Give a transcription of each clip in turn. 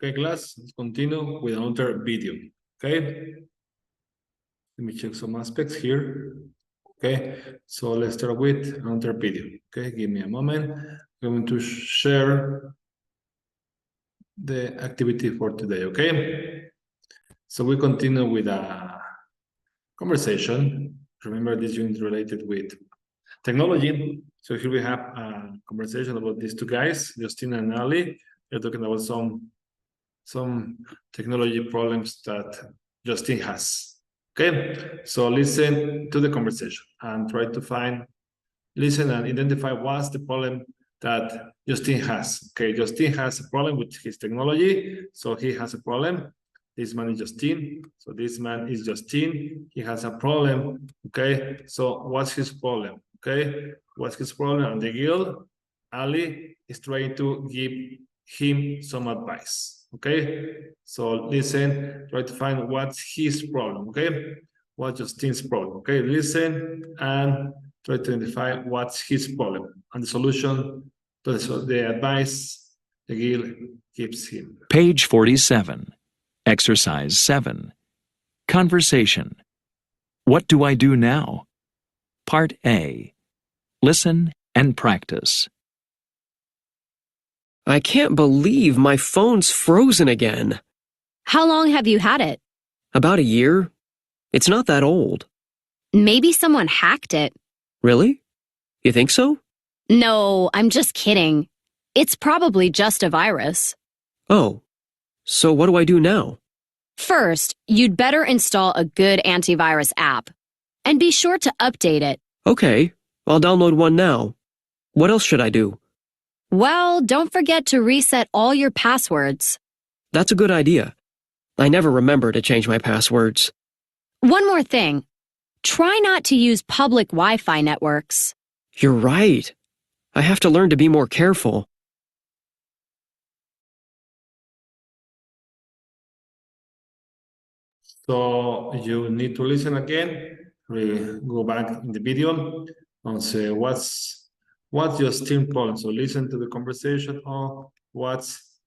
Okay, class, let's continue with another video. Okay, let me check some aspects here. Okay, so let's start with another video. Okay, give me a moment. I'm going to share the activity for today. Okay, so we continue with a conversation. Remember, this unit is related with technology. So here we have a conversation about these two guys, Justin and Ali. They're talking about some technology problems that Justin has. Okay, so listen to the conversation and try to listen and identify what's the problem that Justin has. Okay, Justin has a problem with his technology, so he has a problem. This man is Justin, so this man is Justin. He has a problem. Okay, so what's his problem? Okay, what's his problem? And the girl, Ali, is trying to give him some advice. Okay, so listen, try to find what's his problem. Okay, what's Justin's problem? Okay, listen and try to identify what's his problem and the solution to the advice the girl gives him. Page 47. Exercise 7. Conversation. What do I do now? Part A. Listen and practice. I can't believe my phone's frozen again. How long have you had it? About a year. It's not that old. Maybe someone hacked it. Really? You think so? No, I'm just kidding. It's probably just a virus. Oh, so what do I do now? First, you'd better install a good antivirus app. And be sure to update it. Okay, I'll download one now. What else should I do? Well, don't forget to reset all your passwords. That's a good idea. I never remember to change my passwords. One more thing. Try not to use public Wi-Fi networks. You're right. I have to learn to be more careful. So you need to listen again. We go back in the video and say what's Justin's problem. So listen to the conversation. Oh, what's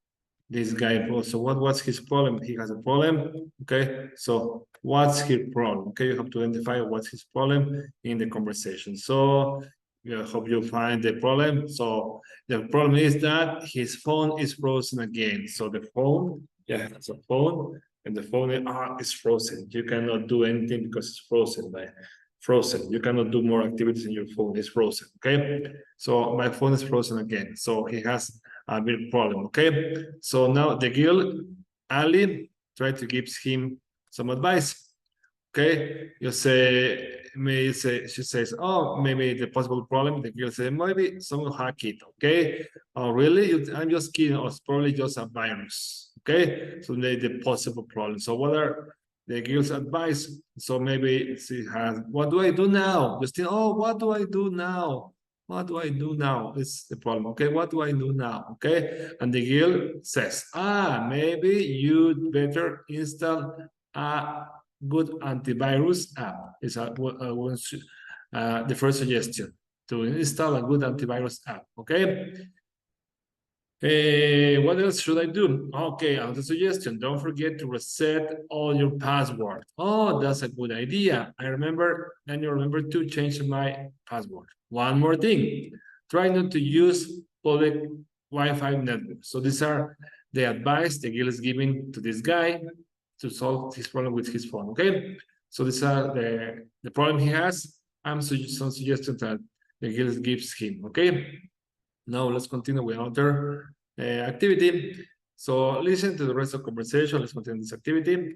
this guy problem? So what's his problem? He has a problem. Okay, so what's his problem? Okay, you have to identify what's his problem in the conversation. So I hope you find the problem. So the problem is that his phone is frozen again. So the phone, it's a phone, and the phone is frozen. You cannot do anything because it's frozen. You cannot do more activities in your phone. It's frozen. Okay, so my phone is frozen again. So he has a big problem. Okay, so now the girl, Ali, try to give him some advice. Okay, she says, oh, maybe the possible problem. The girl says, maybe someone hacked it. Okay, oh, really? I'm just kidding. Or it's probably just a virus. Okay, so the possible problem. So what are the girl's advice? So maybe she has, what do I do now? Justin, oh, what do I do now? What do I do now? It's the problem. Okay, what do I do now? Okay, and the girl says, maybe you'd better install a good antivirus app. Is the first suggestion, to install a good antivirus app. Okay. What else should I do? Okay, another suggestion. Don't forget to reset all your passwords. Oh, that's a good idea. I remember to change my password. One more thing. Try not to use public Wi-Fi networks. So these are the advice the girl is giving to this guy to solve his problem with his phone. Okay, so these are the problem he has. I'm some suggestions that the girl gives him. Okay. Now let's continue with another activity. So listen to the rest of the conversation. Let's continue this activity.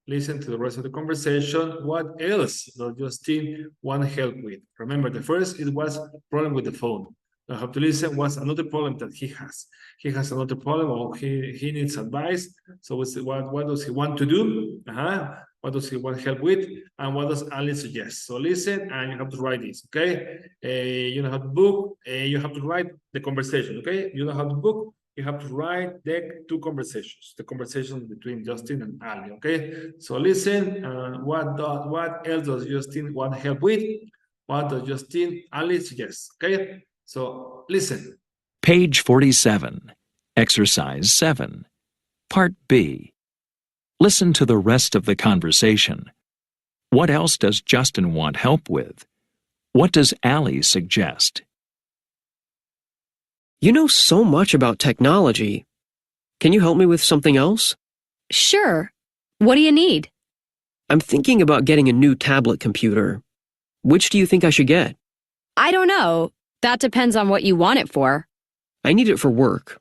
Listen to the rest of the conversation. What else does Justin want help with? Remember, the first, it was a problem with the phone. You have to listen what's another problem that he has. He has another problem, or he needs advice. So what does he want to do? What does he want help with? And what does Ali suggest? So listen, and you have to write this, okay? You don't have to book, you have to write the conversation, okay? You don't have to book, you have to write the two conversations, the conversation between Justin and Ali, okay? So listen, what else does Justin want help with? What does Ali suggest, okay? So listen. Page 47. Exercise 7. Part B. Listen to the rest of the conversation. What else does Justin want help with? What does Allie suggest? You know so much about technology. Can you help me with something else? Sure. What do you need? I'm thinking about getting a new tablet computer. Which do you think I should get? I don't know. That depends on what you want it for. I need it for work.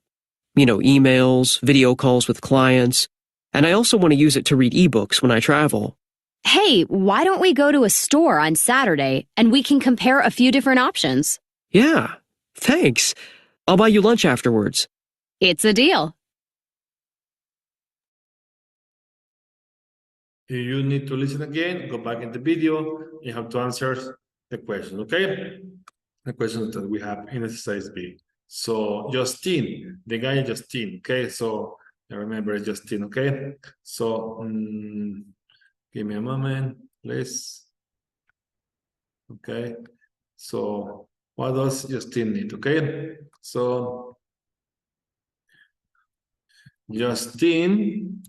You know, emails, video calls with clients, and I also want to use it to read ebooks when I travel. Hey, why don't we go to a store on Saturday and we can compare a few different options? Yeah, thanks. I'll buy you lunch afterwards. It's a deal. If you need to listen again, go back in the video. You have to answer the question, okay? The question that we have in exercise B. So Justine, the guy Justine, okay? So I remember Justine, okay? So give me a moment, please. Okay. So what does Justine need? Okay. So Justine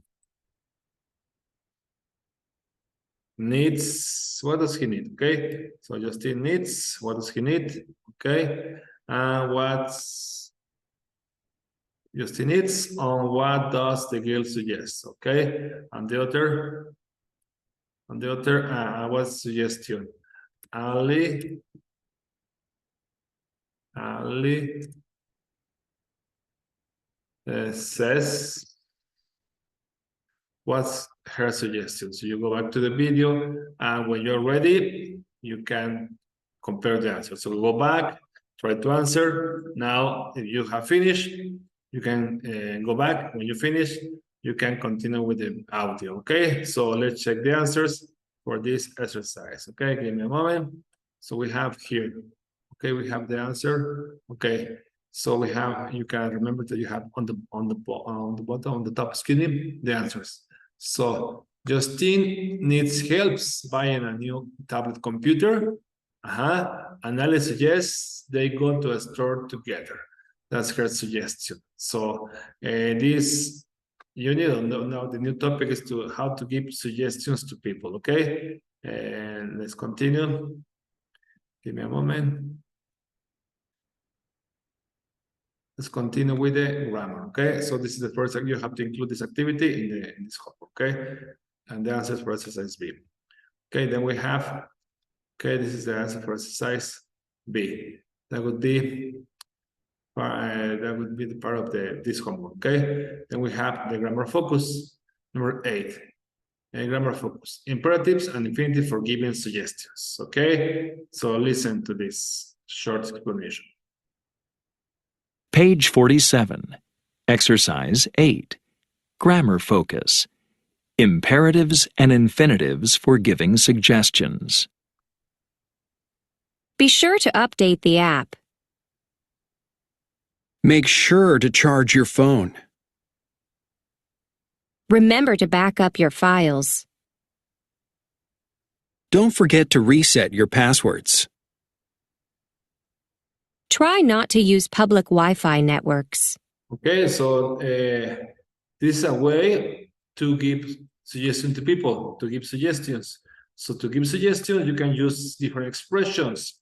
needs, what does he need? Okay. So Justine needs, what does he need? Okay. What's Justine needs on what does the girl suggest? Okay. And the other, what's suggestion? Ali says, what's her suggestion? So you go back to the video, and when you're ready, you can compare the answer. So go back, try to answer. Now, if you have finished, you can go back. When you finish, you can continue with the audio, okay? So let's check the answers for this exercise, okay? Give me a moment. So we have here, okay, we have the answer, okay. So we have, you can remember that you have on the bottom, on the top, excuse me, the answers. So Justine needs help buying a new tablet computer. And Ali suggests they go to a store together. That's her suggestion. So this unit, now the new topic is to how to give suggestions to people, okay? And let's continue. Give me a moment. Let's continue with the grammar, okay? So this is the first, you have to include this activity in this homework, okay? And the answers for exercise B. Okay, then we have, okay, this is the answer for exercise B. That would be the part of this homework, okay? Then we have the grammar focus, number 8. Grammar focus, imperatives and infinitive for giving suggestions, okay? So listen to this short explanation. Page 47. Exercise 8. Grammar focus. Imperatives and infinitives for giving suggestions. Be sure to update the app. Make sure to charge your phone. Remember to back up your files. Don't forget to reset your passwords. Try not to use public Wi-Fi networks. Okay, so this is a way to give suggestions to people, to give suggestions. So to give suggestions, you can use different expressions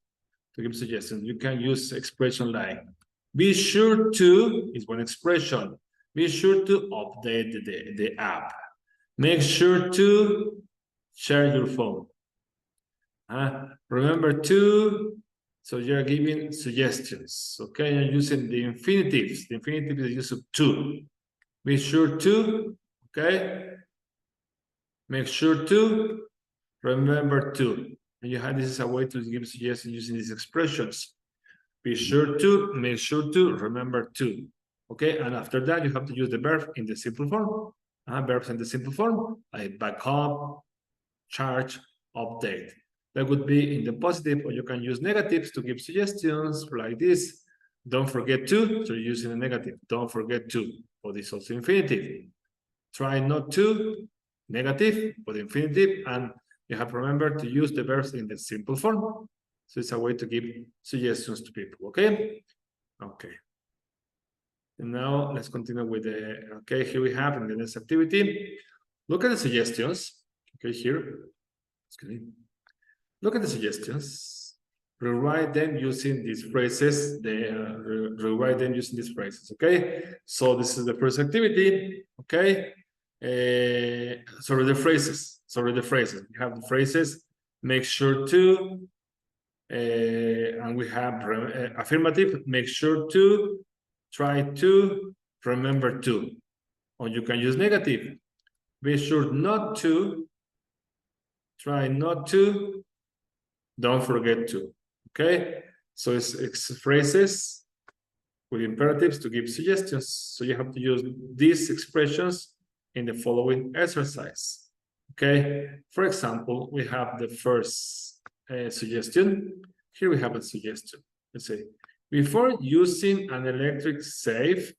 to give suggestions. You can use expression like, be sure to, is one expression. Be sure to update the app. Make sure to share your phone. Remember to, so you're giving suggestions, okay? You're using the infinitives. The infinitive is the use of to. Be sure to, okay? Make sure to, remember to. And you have, this is a way to give suggestions using these expressions. Be sure to, make sure to, remember to. Okay, and after that, you have to use the verb in the simple form. Verbs in the simple form, like back up, charge, update. That would be in the positive, or you can use negatives to give suggestions like this. Don't forget to, so you're using a negative. Don't forget to, or this also infinitive. Try not to, negative, but infinitive, and you have to remember to use the verbs in the simple form. So it's a way to give suggestions to people, okay? Okay. And now let's continue with the, okay, here we have in the next activity. Look at the suggestions. Okay, here. Excuse me. Look at the suggestions. Rewrite them using these phrases. Rewrite them using these phrases. Okay. So this is the first activity. Okay. Sorry, the phrases. Sorry, the phrases. We have the phrases. Make sure to. And we have affirmative. Make sure to. Try to. Remember to. Or you can use negative. Be sure not to. Try not to. Don't forget to. Okay, so it's phrases with imperatives to give suggestions. So you have to use these expressions in the following exercise. Okay, for example, we have the first suggestion. Here we have a suggestion. Let's say, before using an electric safe,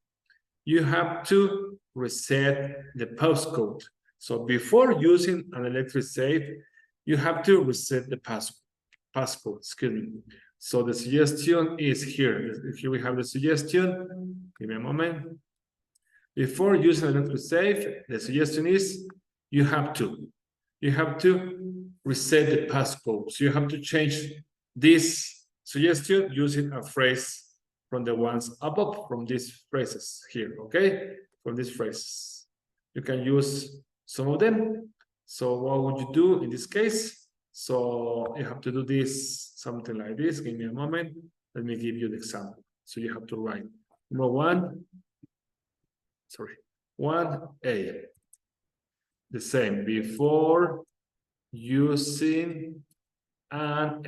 you have to reset the passcode. So before using an electric safe, you have to reset the passcode, excuse me. So the suggestion is here. Here we have the suggestion. Give me a moment. Before using an electric safe, the suggestion is you have to reset the passcode. So you have to change this suggestion using a phrase from the ones above, from these phrases here, okay? From these phrases. You can use some of them. So what would you do in this case? So you have to do this, something like this. Give me a moment. Let me give you the example. So you have to write. Number 1A. The same. Before using an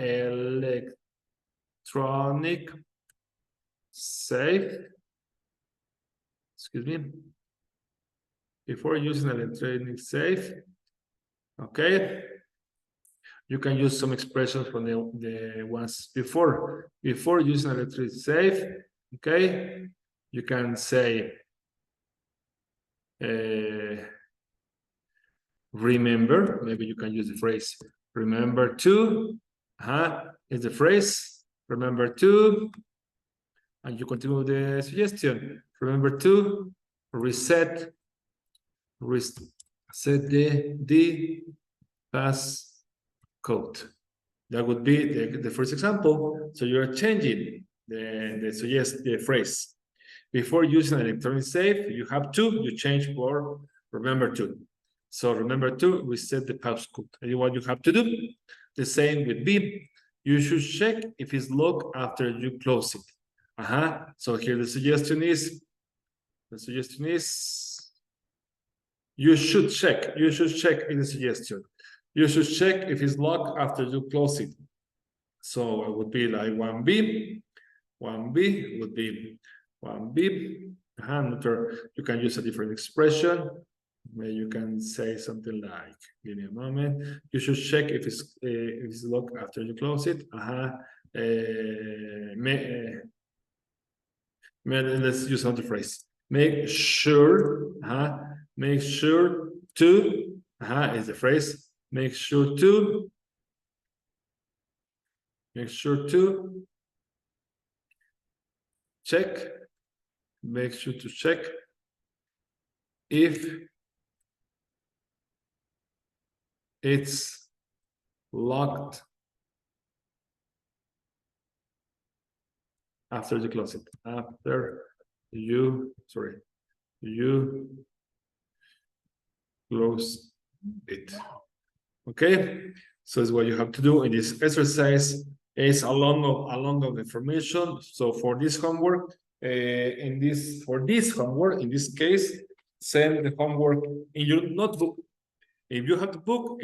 electronic safe. Excuse me. Before using an electronic safe. Okay. You can use some expressions from the ones before. Before using an electric safe, okay, you can say, remember, maybe you can use the phrase, remember to, is the phrase, remember to, and you continue with the suggestion, remember to reset the passcode. That would be the first example. So you are changing the phrase. Before using an electronic safe, you have to, you change for remember to. So remember to reset the passcode. And what you have to do, the same with B. You should check if it's locked after you close it. So here the suggestion is, you should check in the suggestion. You should check if it's locked after you close it. So it would be like 1B. 1B would be 1B. You can use a different expression. Maybe you can say something like, give me a moment. You should check if it's locked after you close it. Let's use another phrase. Make sure to, is the phrase. Make sure to check. Make sure to check if it's locked after you close it. After you close it. Okay, so it's what you have to do in this exercise. Is a lot of information. So for this homework, in this case, send the homework in your notebook. If you have the book,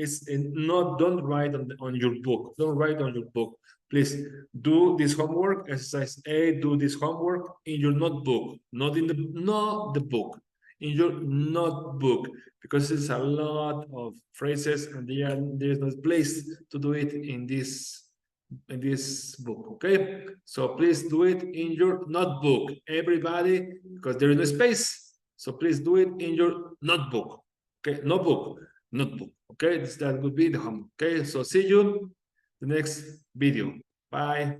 don't write on your book. Don't write on your book. Please do this homework, exercise A. Do this homework in your notebook, not the book. In your notebook, because it's a lot of phrases and there's no place to do it in this book. Okay, so please do it in your notebook, everybody, because there is no space. So please do it in your notebook. Okay, notebook. Okay, that would be the homework. Okay, so see you in the next video. Bye.